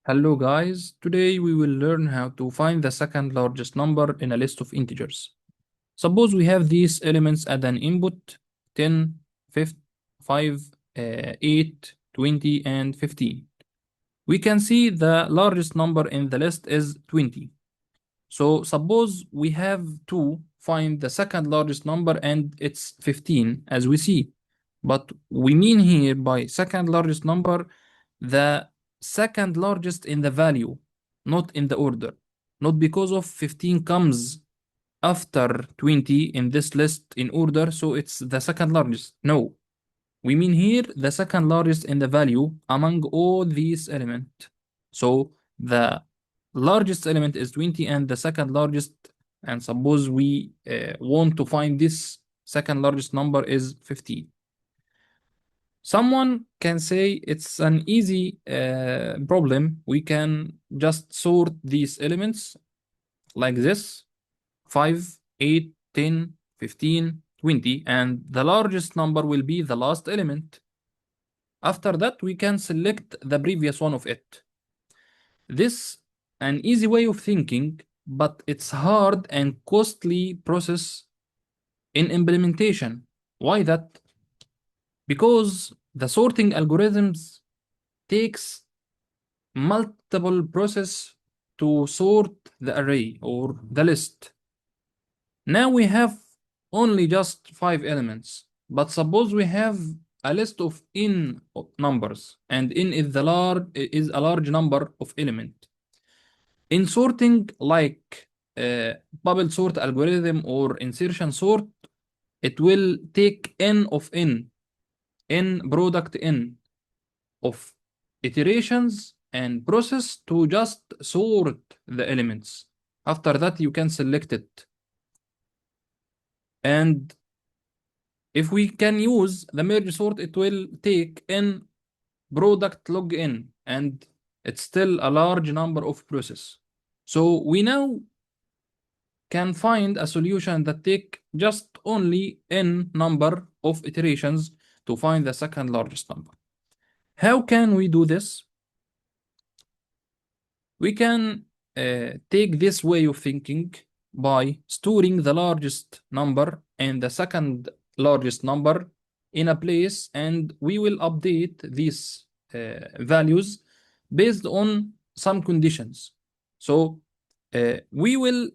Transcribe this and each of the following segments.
Hello guys, today we will learn how to find the second largest number in a list of integers. Suppose we have these elements at an input 10, 5, 8, 20, and 15. We can see the largest number in the list is 20. So suppose we have to find the second largest number and it's 15 as we see. But we mean here by second largest number the second largest in the value, not in the order. Not because of 15 comes after 20 in this list in order, so it's the second largest. No, we mean here the second largest in the value among all these elements. So the largest element is 20 and the second largest, and suppose we want to find this second largest number is 15. Someone can say it's an easy problem. We can just sort these elements like this 5, 8, 10, 15, 20, and the largest number will be the last element. After that, we can select the previous one of it. This an easy way of thinking, but it's hard and costly process in implementation. Why that? Because the sorting algorithms takes multiple process to sort the array or the list. Now we have only just 5 elements, but suppose we have a list of n numbers, and n is a large number of element. In sorting like bubble sort algorithm or insertion sort, it will take n of n product n of iterations and process to just sort the elements. After that, you can select it. And if we can use the merge sort, it will take n product log n, and it's still a large number of process. So we now can find a solution that take just only n number of iterations to find the second largest number. How can we do this? We can take this way of thinking by storing the largest number and the second largest number in a place, and we will update these values based on some conditions. So we will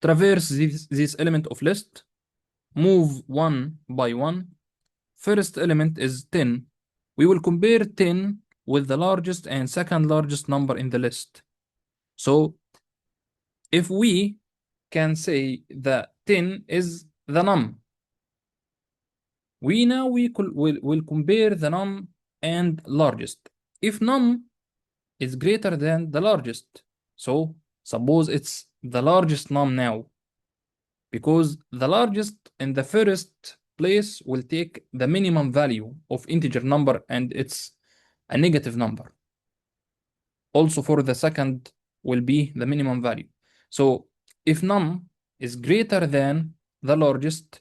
traverse this element of list, move one by one. First element is 10. We will compare 10 with the largest and second largest number in the list. So if we can say that 10 is the num, we now will compare the num and largest. If num is greater than the largest, so suppose it's the largest num now, because the largest in the first place will take the minimum value of integer number, and it's a negative number. Also for the second will be the minimum value. So if num is greater than the largest,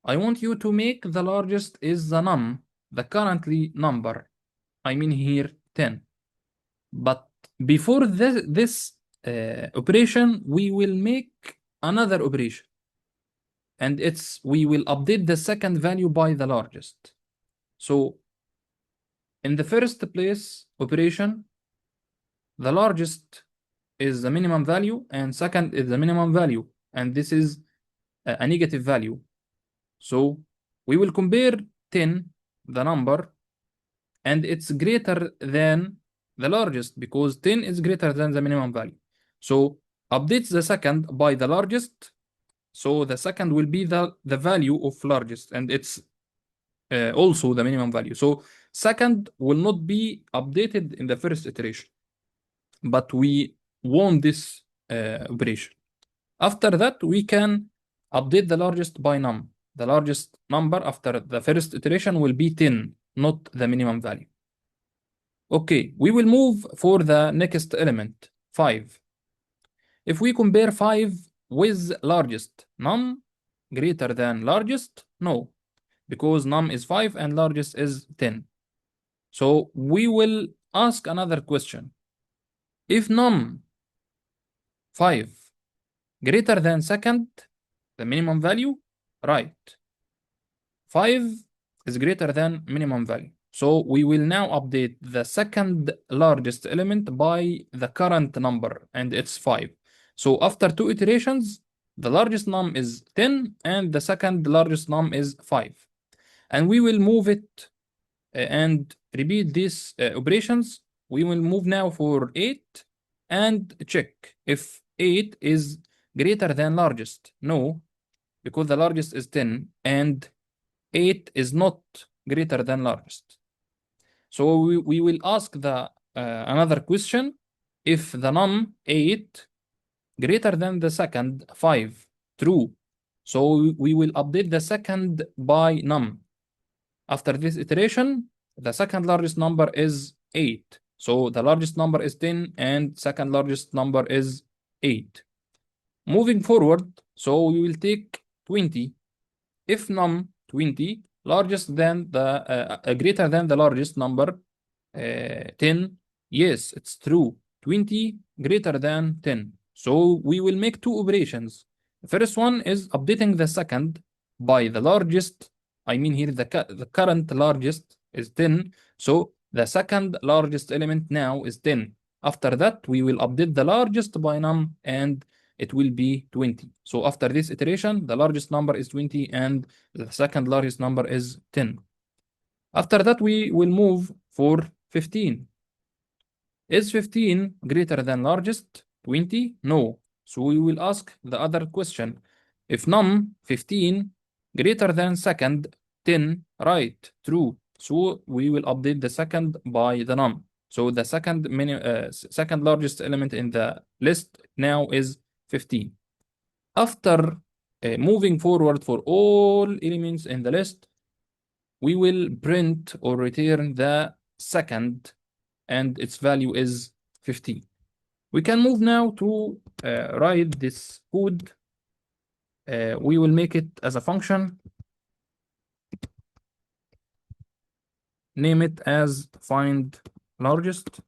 I want you to make the largest is the num, the currently number. I mean here 10. But before this operation, we will make another operation. And we will update the second value by the largest. So in the first place operation, the largest is the minimum value and second is the minimum value, and this is a negative value. So we will compare 10, the number, and it's greater than the largest because 10 is greater than the minimum value. So update the second by the largest. So the second will be the value of largest, and it's also the minimum value. So second will not be updated in the first iteration, but we want this operation. After that, we can update the largest by num. The largest number after the first iteration will be 10, not the minimum value. Okay, we will move for the next element, 5. If we compare 5 with largest, num greater than largest? No, because num is 5 and largest is 10. So we will ask another question. If num 5 greater than second, the minimum value, right? 5 is greater than minimum value. So we will now update the second largest element by the current number, and it's 5. So after two iterations, the largest num is 10 and the second largest num is 5. And we will move it and repeat these operations. We will move now for 8 and check if 8 is greater than largest. No, because the largest is 10 and 8 is not greater than largest. So we will ask the another question. If the num 8 greater than the second 5, true. So we will update the second by num. After this iteration, the second largest number is 8. So the largest number is 10 and second largest number is 8. Moving forward, so we will take 20. If num 20 largest than the greater than the largest number 10, yes, it's true. 20 greater than 10. So we will make two operations. The first one is updating the second by the largest. I mean here the current largest is 10. So the second largest element now is 10. After that, we will update the largest by num and it will be 20. So after this iteration, the largest number is 20 and the second largest number is 10. After that, we will move for 15. Is 15 greater than largest 20? No. So we will ask the other question. If num 15 greater than second 10, right, true. So we will update the second by the num. So the second largest element in the list now is 15. After moving forward for all elements in the list, we will print or return the second, and its value is 15. We can move now to write this code. We will make it as a function. Name it as find largest.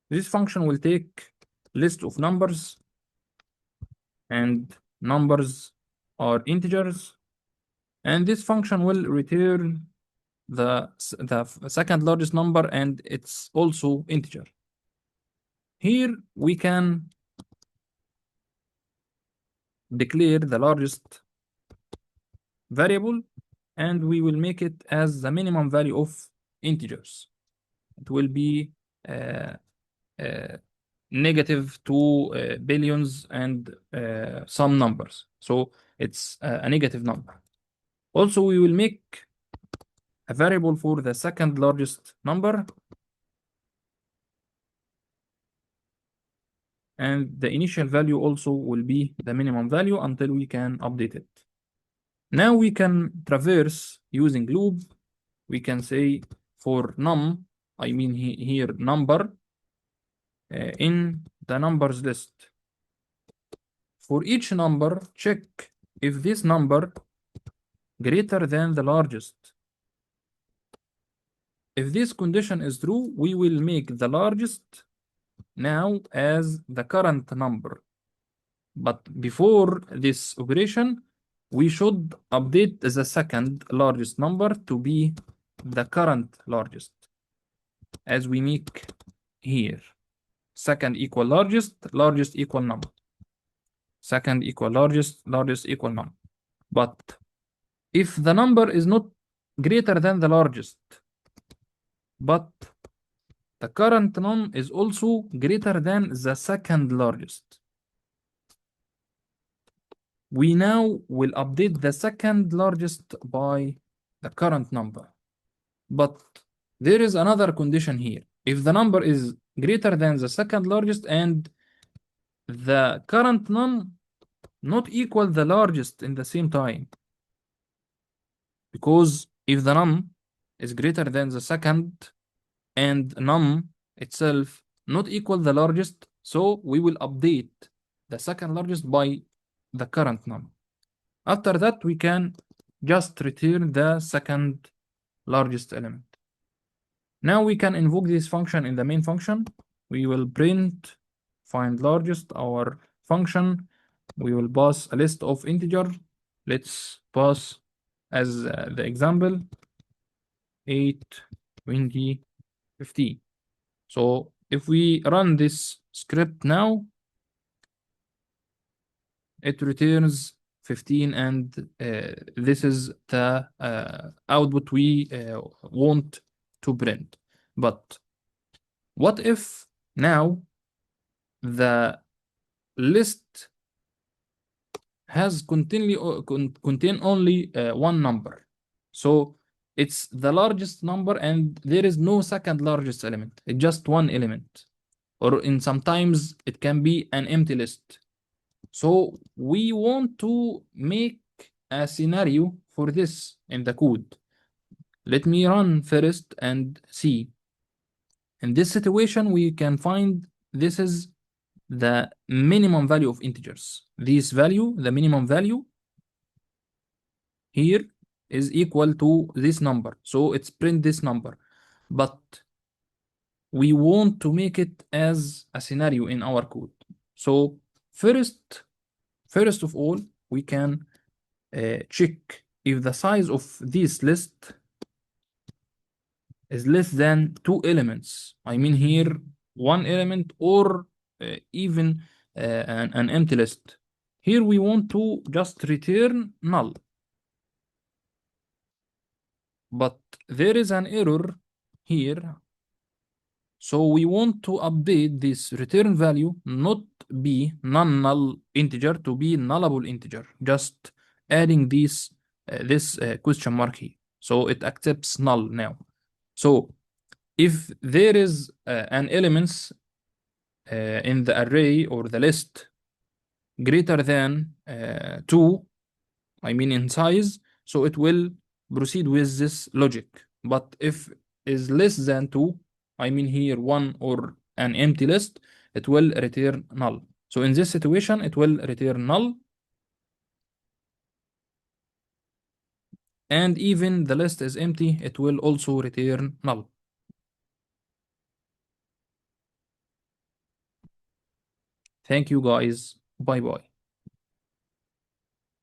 This function will take list of numbers, and numbers are integers. And this function will return the second largest number, and it's also integer. Here we can declare the largest variable, and we will make it as the minimum value of integers. It will be negative to billions and some numbers. So it's a negative number. Also, we will make a variable for the second largest number, and the initial value also will be the minimum value until we can update it. Now we can traverse using loop. We can say for num, I mean here number, in the numbers list. For each number, check if this number greater than the largest. If this condition is true, we will make the largest now as the current number. But before this operation, we should update the second largest number to be the current largest, as we make here. Second equal largest, largest equal num. Second equal largest, largest equal num. But if the number is not greater than the largest, but the current num is also greater than the second largest, we now will update the second largest by the current number. But there is another condition here. If the number is greater than the second largest and the current num not equal the largest in the same time, because if the num is greater than the second and num itself not equal the largest, so we will update the second largest by the current num. After that, we can just return the second largest element. Now we can invoke this function in the main function. We will print find largest, our function. We will pass a list of integer. Let's pass as the example 8, 20, 50. So if we run this script now, it returns 15, and this is the output we want to print. But what if now the list has contain only one number? So it's the largest number and there is no second largest element. It's just one element. Or in sometimes it can be an empty list. So we want to make a scenario for this in the code. Let me run first and see. In this situation, we can find this is the minimum value of integers. This value, the minimum value here is equal to this number. So it's print this number. But we want to make it as a scenario in our code. So first of all, we can check if the size of this list is less than two elements. I mean here one element or even an empty list. Here we want to just return null. But there is an error here. So we want to update this return value, not be non-null integer to be nullable integer, just adding this question mark here. So it accepts null now. So if there is an elements in the array or the list greater than 2, I mean in size, so it will proceed with this logic. But if is less than 2, I mean here 1 or an empty list, it will return null. So in this situation, it will return null. And even the list is empty, it will also return null. Thank you guys. Bye bye.